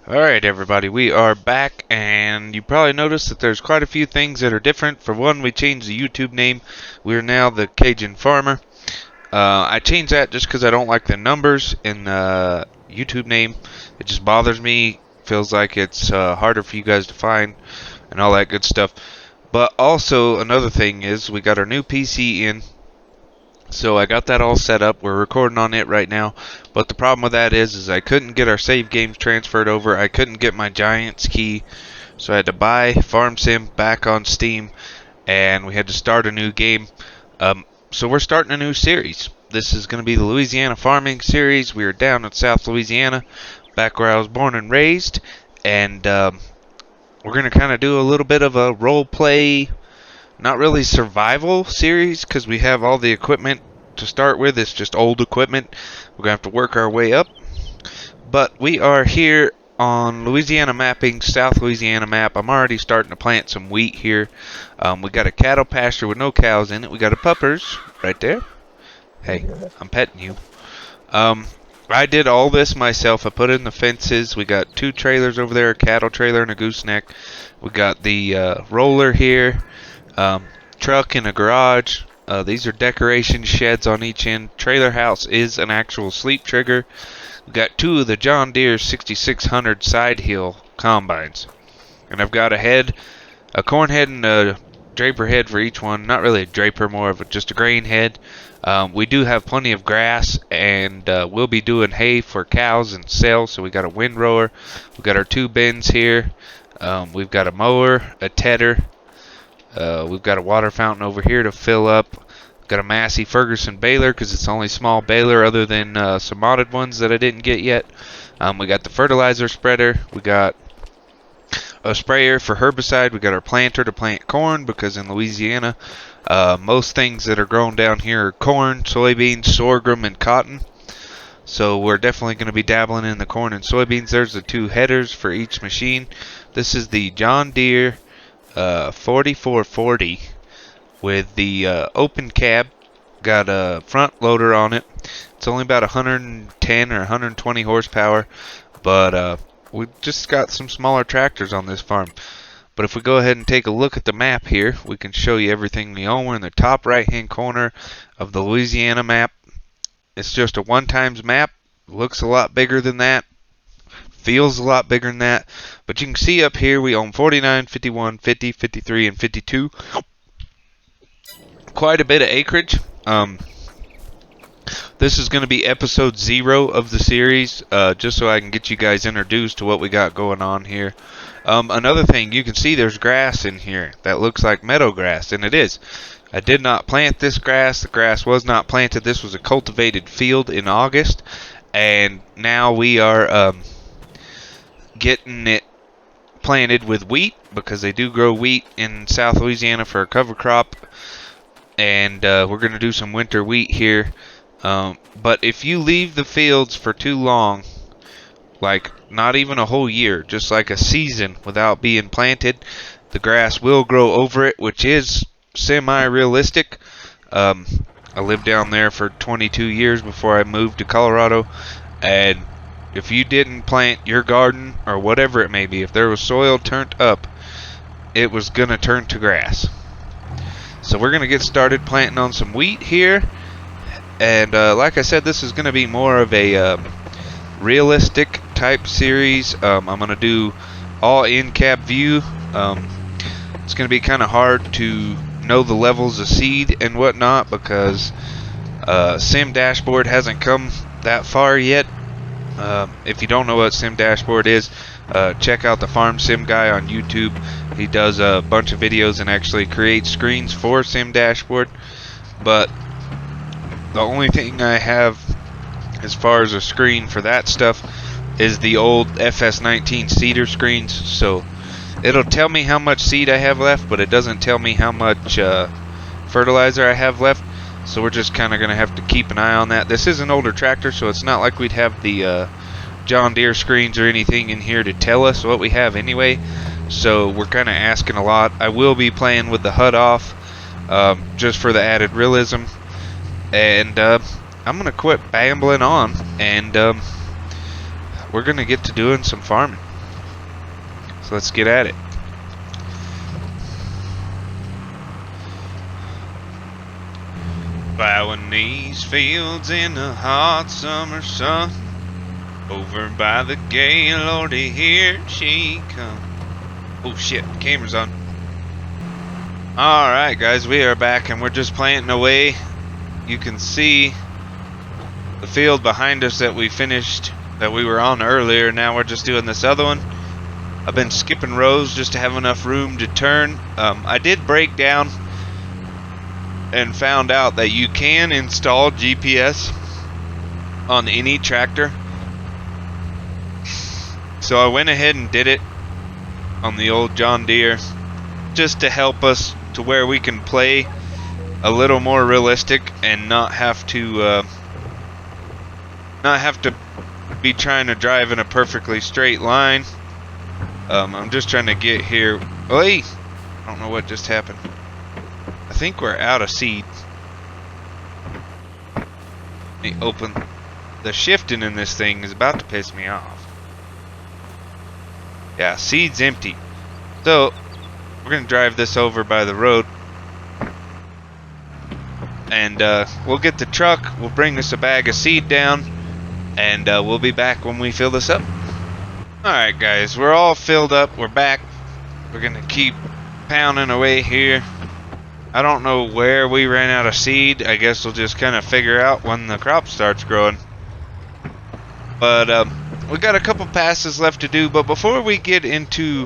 Alright everybody, we are back, and you probably noticed that there's quite a few things that are different. For one, we changed the YouTube name. We're now the Cajun Farmer. I changed that just because I don't like the numbers in the YouTube name. It just bothers me. Feels like it's harder for you guys to find and all that good stuff. But also, another thing is we got our new PC in. So I got that all set up. We're recording on it right now. But the problem with that is I couldn't get our save games transferred over. I couldn't get my Giants key. So I had to buy Farm Sim back on Steam. And we had to start a new game. So we're starting a new series. This is going to be the Louisiana farming series. We are down in South Louisiana, back where I was born and raised. And we're going to kind of do a little bit of a role play, not really survival series, because we have all the equipment to start with. It's just old equipment. We're going to have to work our way up. But we are here on Louisiana mapping, South Louisiana map. I'm already starting to plant some wheat here. We got a cattle pasture with no cows in it. We got a puppers right there. Hey, I'm petting you. I did all this myself. I put in the fences. We got 2 trailers over there, a cattle trailer and a gooseneck. We got the roller here. Truck in a garage. These are decoration sheds on each end. Trailer house is an actual sleep trigger. We've got 2 of the John Deere 6600 side hill combines. And I've got a corn head and a draper head for each one. Not really a draper, more of just a grain head. We do have plenty of grass, and we'll be doing hay for cows and sell. So we got a windrower. We've got our 2 bins here. We've got a mower, a tedder. We've got a water fountain over here to fill up. We've got a Massey Ferguson baler because it's the only small baler other than some modded ones that I didn't get yet. We got the fertilizer spreader. We got a sprayer for herbicide. We got our planter to plant corn because in Louisiana, most things that are grown down here are corn, soybeans, sorghum, and cotton. So we're definitely going to be dabbling in the corn and soybeans. There's the 2 headers for each machine. This is the John Deere 4440 with the open cab. Got a front loader on it. It's only about 110 or 120 horsepower, but we've just got some smaller tractors on this farm. But if we go ahead and take a look at the map here, we can show you everything we own. We're in the top right hand corner of the Louisiana map. It's just a 1x map. Looks a lot bigger than that. Feels a lot bigger than that. But you can see up here we own 49, 51, 50, 53, and 52. Quite a bit of acreage. This is going to be episode 0 of the series, just so I can get you guys introduced to what we got going on here. Another thing, you can see there's grass in here that looks like meadow grass, and it is. I did not plant this grass. The grass was not planted. This was a cultivated field in August, and now we are getting it planted with wheat because they do grow wheat in South Louisiana for a cover crop, and we're going to do some winter wheat here. But if you leave the fields for too long, like not even a whole year, just like a season without being planted, the grass will grow over it, which is semi-realistic. I lived down there for 22 years before I moved to Colorado, and if you didn't plant your garden or whatever it may be, if there was soil turned up, it was going to turn to grass. So we're going to get started planting on some wheat here. And like I said, this is going to be more of a realistic type series. I'm going to do all in-cab view. It's going to be kind of hard to know the levels of seed and whatnot because Sim Dashboard hasn't come that far yet. If you don't know what Sim Dashboard is, check out the Farm Sim guy on YouTube. He does a bunch of videos and actually creates screens for Sim Dashboard. But the only thing I have as far as a screen for that stuff is the old FS19 seeder screens. So it'll tell me how much seed I have left, but it doesn't tell me how much fertilizer I have left. So we're just kind of going to have to keep an eye on that. This is an older tractor, so it's not like we'd have the John Deere screens or anything in here to tell us what we have anyway. So we're kind of asking a lot. I will be playing with the HUD off just for the added realism. And I'm going to quit bambling on, and we're going to get to doing some farming. So let's get at it. Plowing these fields in the hot summer sun, over by the gay Lordy, here she comes. Oh shit, camera's on. Alright guys, we are back and we're just planting away. You can see the field behind us that we finished, that we were on earlier. Now we're just doing this other one. I've been skipping rows just to have enough room to turn. I did break down and found out that you can install GPS on any tractor. So I went ahead and did it on the old John Deere, just to help us to where we can play a little more realistic and not have to be trying to drive in a perfectly straight line. I'm just trying to get here. Oi! I don't know what just happened. I think we're out of seed. Let me open. The shifting in this thing is about to piss me off. Yeah, seed's empty. So, we're going to drive this over by the road. And we'll get the truck. We'll bring us a bag of seed down. And we'll be back when we fill this up. Alright guys, we're all filled up. We're back. We're going to keep pounding away here. I don't know where we ran out of seed. I guess we'll just kind of figure out when the crop starts growing. But we got a couple passes left to do. But before we get into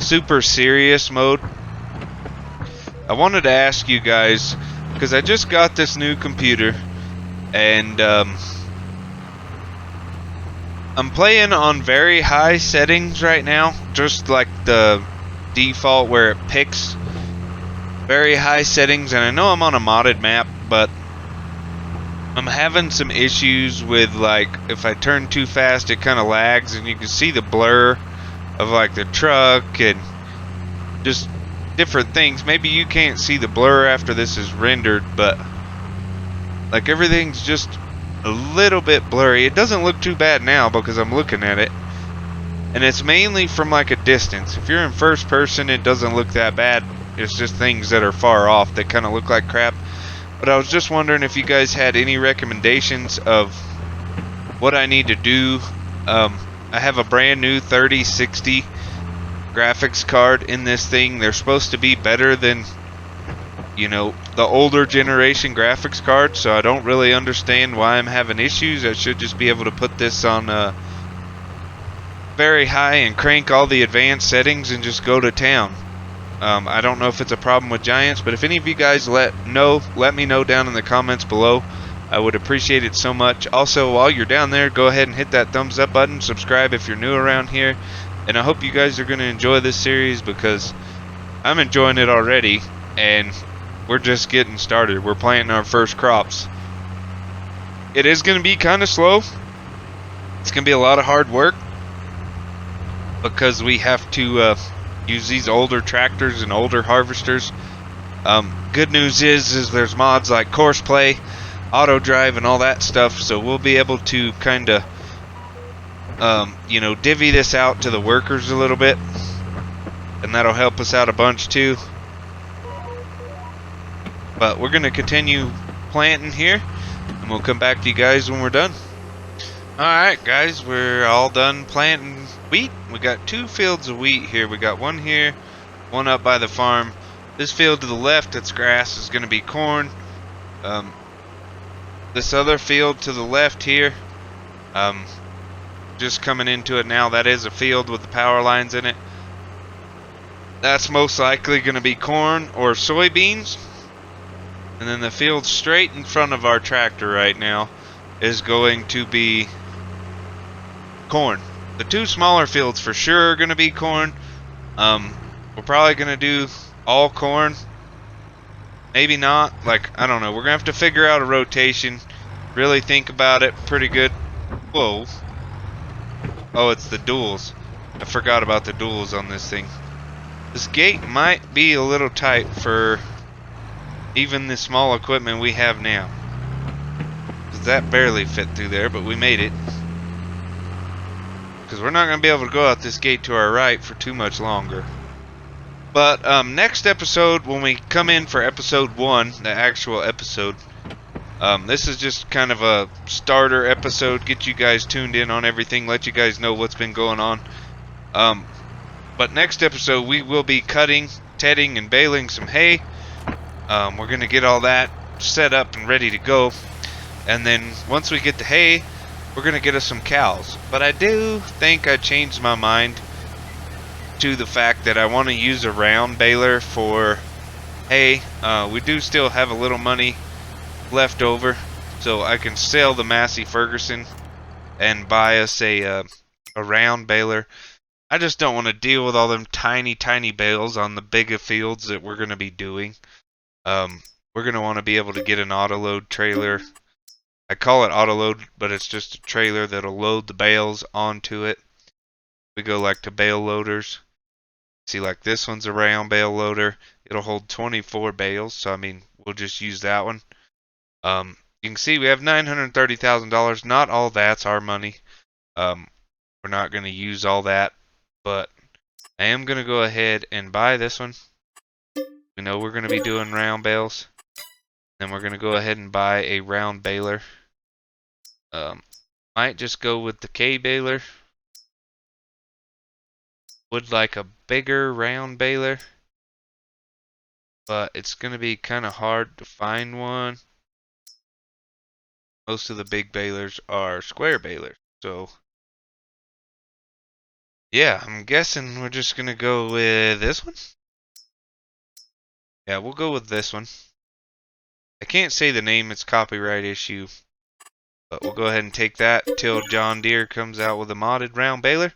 super serious mode, I wanted to ask you guys, because I just got this new computer and I'm playing on very high settings right now, just like the default where it picks very high settings. And I know I'm on a modded map, but I'm having some issues with, like, if I turn too fast it kind of lags, and you can see the blur of like the truck and just different things. Maybe you can't see the blur after this is rendered, but like everything's just a little bit blurry. It doesn't look too bad now because I'm looking at it, and it's mainly from like a distance. If you're in first person, it doesn't look that bad. It's just things that are far off that kind of look like crap. But I was just wondering if you guys had any recommendations of what I need to do. I have a brand new 3060 graphics card in this thing. They're supposed to be better than, you know, the older generation graphics cards, so I don't really understand why I'm having issues. I should just be able to put this on very high and crank all the advanced settings and just go to town. I don't know if it's a problem with Giants, but if any of you guys let me know down in the comments below. I would appreciate it so much. Also, while you're down there, go ahead and hit that thumbs up button, subscribe if you're new around here, and I hope you guys are going to enjoy this series, because I'm enjoying it already, and we're just getting started. We're planting our first crops. It is going to be kind of slow. It's going to be a lot of hard work, because we have to use these older tractors and older harvesters. Good news is there's mods like Course Play, Auto Drive, and all that stuff, so we'll be able to kind of you know, divvy this out to the workers a little bit, and that'll help us out a bunch too. But we're gonna continue planting here, and we'll come back to you guys when we're done. Alright guys, we're all done planting wheat. We got 2 fields of wheat here. We got one here, one up by the farm. This field to the left that's grass is gonna be corn. This other field to the left here, just coming into it now, that is a field with the power lines in it. That's most likely going to be corn or soybeans. And then the field straight in front of our tractor right now is going to be corn. The 2 smaller fields for sure are going to be corn. We're probably going to do all corn. Maybe not. Like, I don't know. We're going to have to figure out a rotation. Really think about it pretty good. Whoa. Oh, it's the duals. I forgot about the duals on this thing. This gate might be a little tight for even the small equipment we have now. 'Cause that barely fit through there, but we made it. because we're not going to be able to go out this gate to our right for too much longer. But next episode, when we come in for episode 1, the actual episode, this is just kind of a starter episode, get you guys tuned in on everything, let you guys know what's been going on. But next episode, we will be cutting, tedding, and baling some hay. We're going to get all that set up and ready to go. And then once we get the hay, we're going to get us some cows. But I do think I changed my mind to the fact that I want to use a round baler for hay. We do still have a little money left over, so I can sell the Massey Ferguson and buy us a round baler. I just don't want to deal with all them tiny bales on the bigger fields that we're going to be doing. We're going to want to be able to get an autoload trailer. I call it autoload, but it's just a trailer that'll load the bales onto it. We go like to bale loaders. See, like this one's a round bale loader. It'll hold 24 bales, so I mean, we'll just use that one. You can see we have $930,000. Not all that's our money. We're not going to use all that, but I am going to go ahead and buy this one. We know we're going to be doing round bales. Then we're going to go ahead and buy a round baler. Might just go with the K baler. Would like a bigger round baler, but it's going to be kind of hard to find one. Most of the big balers are square balers, so yeah, I'm guessing we're just going to go with this one. Yeah, we'll go with this one. I can't say the name, it's copyright issue. But we'll go ahead and take that till John Deere comes out with a modded round baler.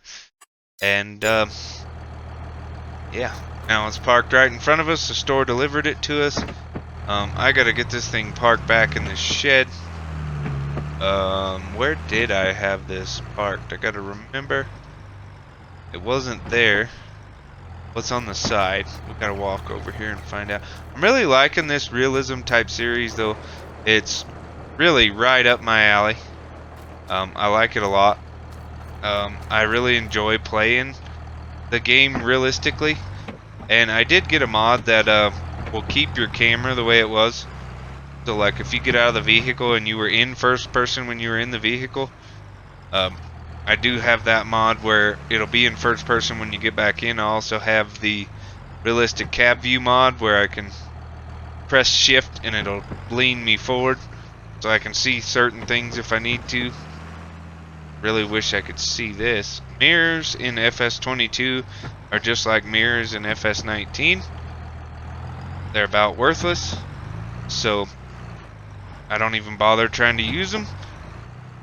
And, yeah. Now it's parked right in front of us. The store delivered it to us. I gotta get this thing parked back in the shed. Where did I have this parked? I gotta remember. It wasn't there. What's on the side? We gotta walk over here and find out. I'm really liking this realism type series, though. It's really right up my alley. I like it a lot. I really enjoy playing the game realistically, and I did get a mod that will keep your camera the way it was. So like if you get out of the vehicle and you were in first person when you were in the vehicle, I do have that mod where it'll be in first person when you get back in. I also have the realistic cab view mod where I can press shift and it'll lean me forward so I can see certain things if I need to. Really wish I could see this. Mirrors in FS22 are just like mirrors in FS19. They're about worthless, so I don't even bother trying to use them.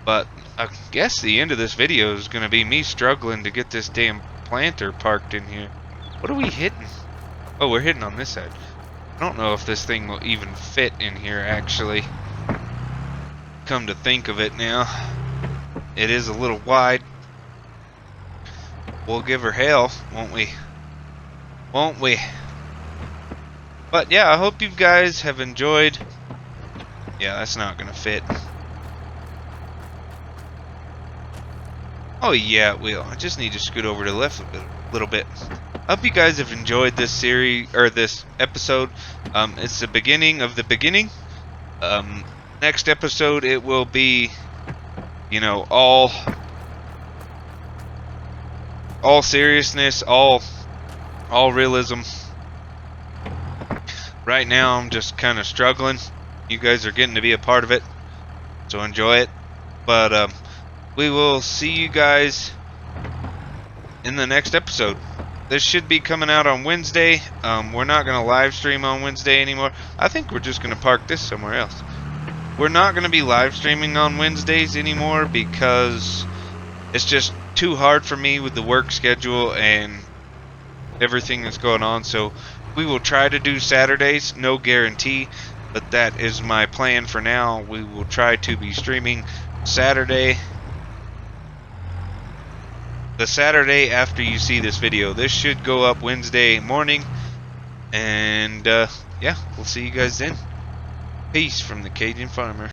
But I guess the end of this video is going to be me struggling to get this damn planter parked in here. What are we hitting? Oh, we're hitting on this side. I don't know if this thing will even fit in here, actually. Come to think of it now, it is a little wide. We'll give her hell, won't we? Won't we? But yeah, I hope you guys have enjoyed. Yeah, that's not gonna fit. Oh yeah, it will. I just need to scoot over to the left a little bit. I hope you guys have enjoyed this series, or this episode. It's the beginning of the beginning. Next episode, it will be, you know, all seriousness, all realism. Right now, I'm just kind of struggling. You guys are getting to be a part of it, so enjoy it. But we will see you guys in the next episode. This should be coming out on Wednesday. We're not going to live stream on Wednesday anymore. I think we're just going to park this somewhere else. We're not going to be live streaming on Wednesdays anymore because it's just too hard for me with the work schedule and everything that's going on. So we will try to do Saturdays, no guarantee, but that is my plan for now. We will try to be streaming Saturday. The Saturday after you see this video. This should go up Wednesday morning. And yeah, we'll see you guys then. Peace from the Cajun Farmer.